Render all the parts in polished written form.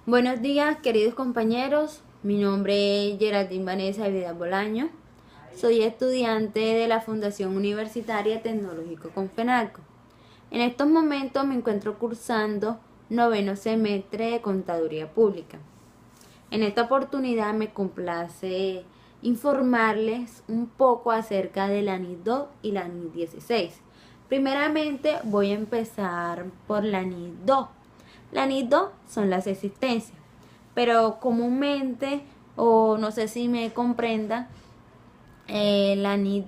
Buenos días, queridos compañeros. Mi nombre es Geraldine Vanessa Vidal Bolaño. Soy estudiante de la Fundación Universitaria Tecnológico Confenalco. En estos momentos me encuentro cursando noveno semestre de Contaduría Pública. En esta oportunidad me complace informarles un poco acerca de la NIT 2 y la NIT 16. Primeramente voy a empezar por la NIT 2. La NIT 2 son las existencias, pero comúnmente, o no sé si me comprendan, la NIT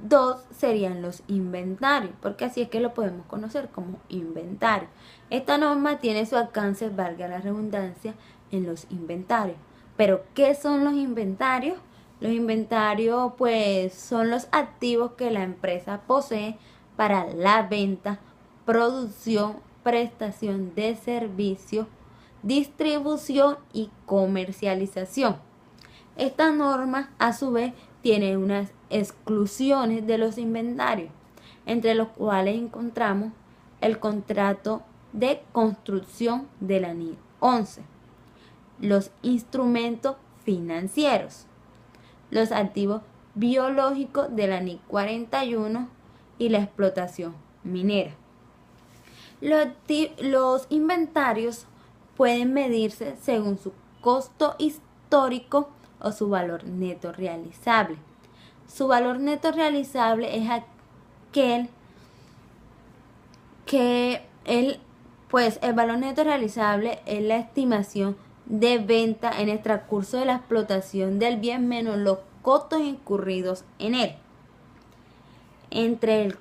2 serían los inventarios, porque así es que lo podemos conocer como inventario. Esta norma tiene su alcance, valga la redundancia, en los inventarios. Pero, ¿qué son los inventarios? Los inventarios, pues, son los activos que la empresa posee para la venta, producción, prestación de servicios, distribución y comercialización. Esta norma, a su vez, tiene unas exclusiones de los inventarios, entre los cuales encontramos el contrato de construcción de la NIT 11, los instrumentos financieros, los activos biológicos de la NIT 41 y la explotación minera. Los inventarios pueden medirse según su costo histórico o su valor neto realizable. Su valor neto realizable es aquel que el valor neto realizable es la estimación de venta en el transcurso de la explotación del bien menos los costos incurridos en él. Entre el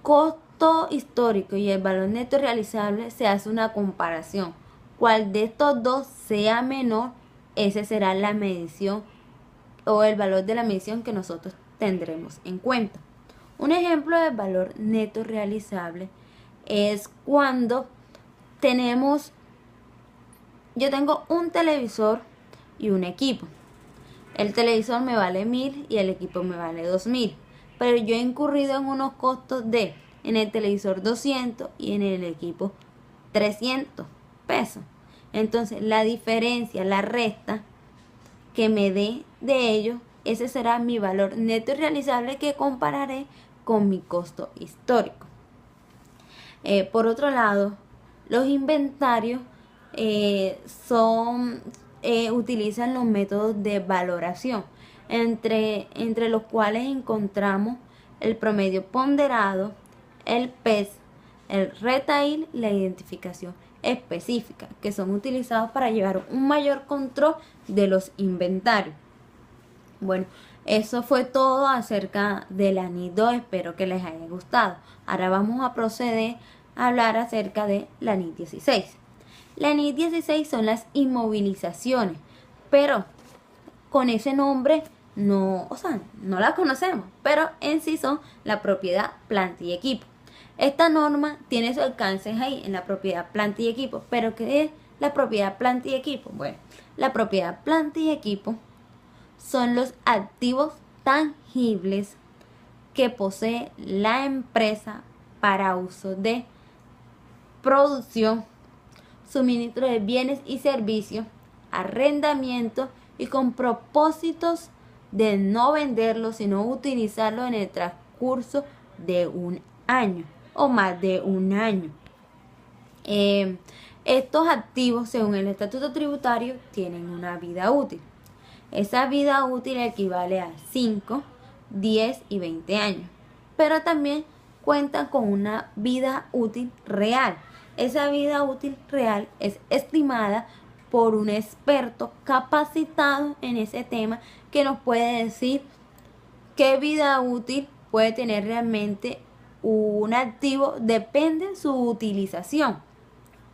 costo histórico y el valor neto realizable se hace una comparación. Cual de estos dos sea menor, ese será la medición o el valor de la medición que nosotros tendremos en cuenta. Un ejemplo de valor neto realizable es cuando yo tengo un televisor y un equipo. El televisor me vale 1.000 y el equipo me vale 2.000. Pero yo he incurrido en unos costos en el televisor 200 y en el equipo 300 pesos. Entonces la diferencia, la resta que me dé de ellos, ese será mi valor neto y realizable que compararé con mi costo histórico. Por otro lado, los inventarios utilizan los métodos de valoración, entre los cuales encontramos el promedio ponderado, el PES, el retail, la identificación específica, que son utilizados para llevar un mayor control de los inventarios. Bueno, eso fue todo acerca de la NIT 2, espero que les haya gustado. Ahora vamos a proceder a hablar acerca de la NIT 16. La NIT 16 son las inmovilizaciones, pero con ese nombre no la conocemos, pero en sí son la propiedad, planta y equipo. Esta norma tiene su alcance ahí en la propiedad, planta y equipo, pero ¿qué es la propiedad, planta y equipo? Bueno, la propiedad, planta y equipo son los activos tangibles que posee la empresa para uso de producción, suministro de bienes y servicios, arrendamiento y con propósitos de no venderlo, sino utilizarlo en el transcurso de un año o más de un año. Estos activos, según el estatuto tributario, tienen una vida útil. Esa vida útil equivale a 5, 10 y 20 años, pero también cuentan con una vida útil real. Esa vida útil real es estimada por un experto capacitado en ese tema que nos puede decir qué vida útil puede tener realmente un activo, depende de su utilización.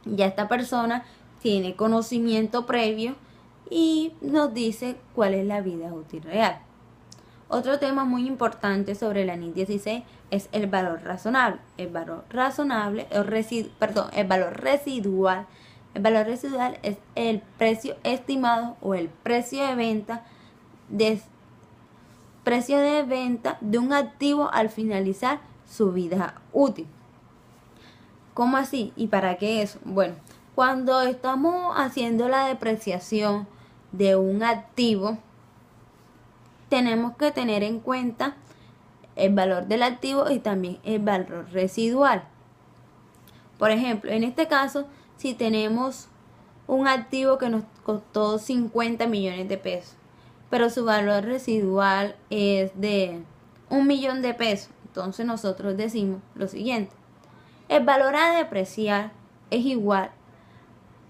Ya esta persona tiene conocimiento previo y nos dice cuál es la vida útil real. Otro tema muy importante sobre la NIT 16 es el valor razonable. El valor residual. El valor residual es el precio estimado o el precio de venta de un activo al finalizar su vida útil. ¿Cómo así? ¿Y para qué eso? Bueno, Cuando estamos haciendo la depreciación de un activo, tenemos que tener en cuenta el valor del activo y también el valor residual. Por ejemplo, en este caso, si tenemos un activo que nos costó 50 millones de pesos, pero su valor residual es de 1 millón de pesos, entonces nosotros decimos lo siguiente: el valor a depreciar es igual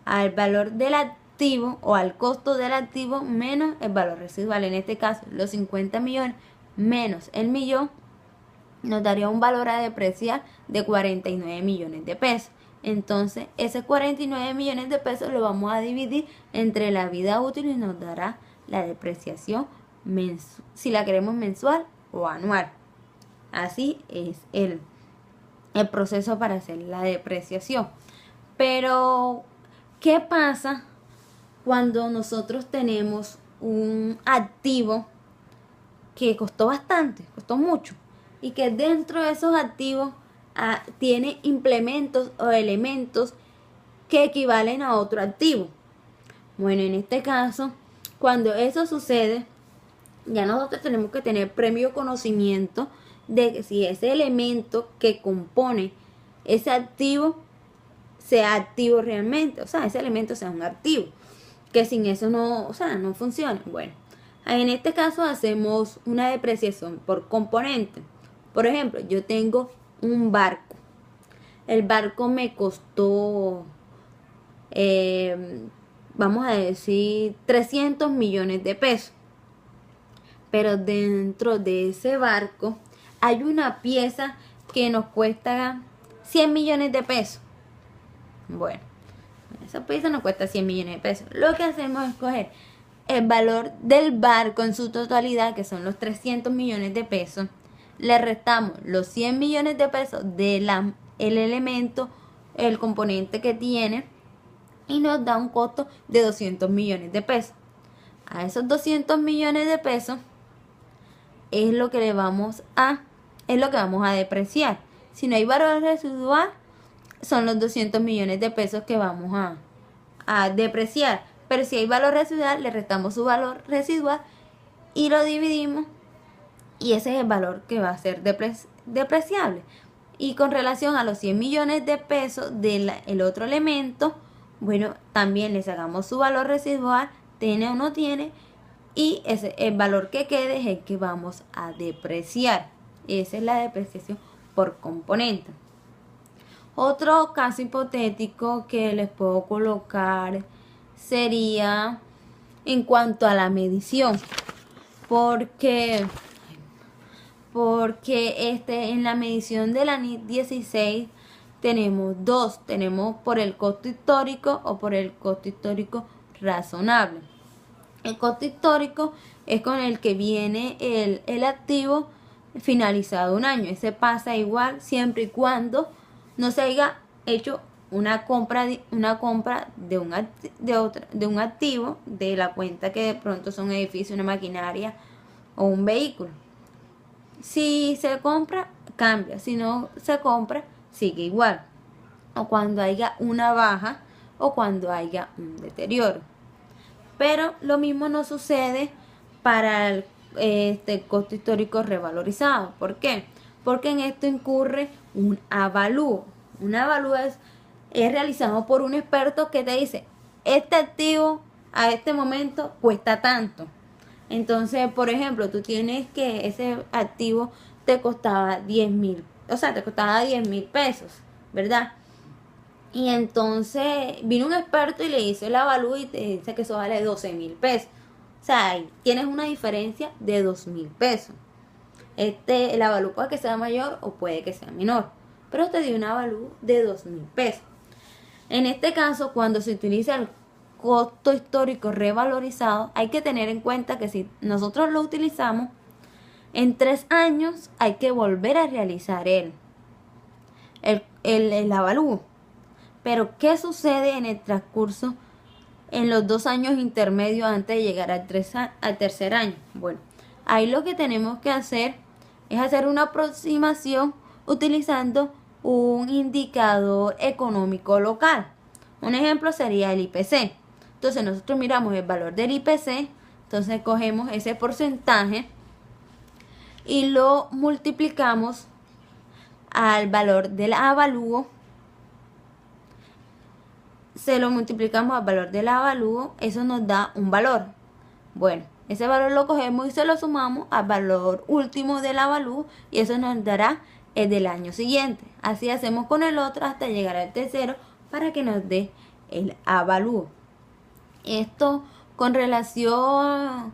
al valor del activo o al costo del activo menos el valor residual. En este caso, los 50 millones menos el millón nos daría un valor a depreciar de 49 millones de pesos. Entonces, ese 49 millones de pesos lo vamos a dividir entre la vida útil y nos dará la depreciación si la queremos mensual o anual. Así es el proceso para hacer la depreciación. Pero, ¿qué pasa cuando nosotros tenemos un activo que costó bastante, costó mucho, y que dentro de esos activos tiene implementos o elementos que equivalen a otro activo? Bueno, en este caso, cuando eso sucede, ya nosotros tenemos que tener previo conocimiento de que si ese elemento que compone ese activo sea activo realmente, o sea, ese elemento sea un activo, que sin eso no, o sea, no funciona. Bueno, en este caso hacemos una depreciación por componente. Por ejemplo, yo tengo un barco. El barco me costó, vamos a decir, 300 millones de pesos. Pero dentro de ese barco hay una pieza que nos cuesta 100 millones de pesos. Bueno, esa pieza nos cuesta 100 millones de pesos. Lo que hacemos es coger el valor del barco en su totalidad, que son los 300 millones de pesos. Le restamos los 100 millones de pesos del elemento, el componente que tiene, y nos da un costo de 200 millones de pesos. A esos 200 millones de pesos es lo que vamos a depreciar. Si no hay valor residual, son los 200 millones de pesos que vamos a depreciar. Pero si hay valor residual, le restamos su valor residual y lo dividimos, y ese es el valor que va a ser depreciable. Y con relación a los 100 millones de pesos del otro elemento, bueno, también le sacamos su valor residual, tiene o no tiene, y el valor que quede es el que vamos a depreciar. Esa es la depreciación por componente. Otro caso hipotético que les puedo colocar sería en cuanto a la medición, porque en la medición de la NIT 16 tenemos tenemos por el costo histórico o por el costo histórico razonable. El costo histórico es con el que viene el activo finalizado un año. Ese pasa igual siempre y cuando no se haya hecho una compra de un activo de la cuenta, que de pronto son un edificio, una maquinaria o un vehículo. Si se compra, cambia. Si no se compra, sigue igual. O cuando haya una baja o cuando haya un deterioro. Pero lo mismo no sucede para el costo histórico revalorizado. ¿Por qué? Porque en esto incurre un avalúo. Un avalúo es realizado por un experto que te dice: este activo a este momento cuesta tanto. Entonces, por ejemplo, tú tienes que ese activo te costaba 10,000, o sea, te costaba 10,000 pesos, ¿verdad? Y entonces vino un experto y le hizo el avalúo y te dice que eso vale 12,000 pesos. O sea, tienes una diferencia de 2,000 pesos. El avalúo puede que sea mayor o puede que sea menor, pero te dio un avalúo de 2,000 pesos. En este caso, cuando se utiliza el costo histórico revalorizado, hay que tener en cuenta que si nosotros lo utilizamos, en 3 años hay que volver a realizar el avalúo. Pero ¿qué sucede en el transcurso, en los 2 años intermedios antes de llegar al tercer año? Bueno, ahí lo que tenemos que hacer es hacer una aproximación utilizando un indicador económico local. Un ejemplo sería el IPC. Entonces nosotros miramos el valor del IPC, entonces cogemos ese porcentaje y lo multiplicamos al valor del avalúo. Se lo multiplicamos al valor del avalúo, eso nos da un valor. Bueno, ese valor lo cogemos y se lo sumamos al valor último del avalúo y eso nos dará el del año siguiente. Así hacemos con el otro hasta llegar al tercero para que nos dé el avalúo. Esto con relación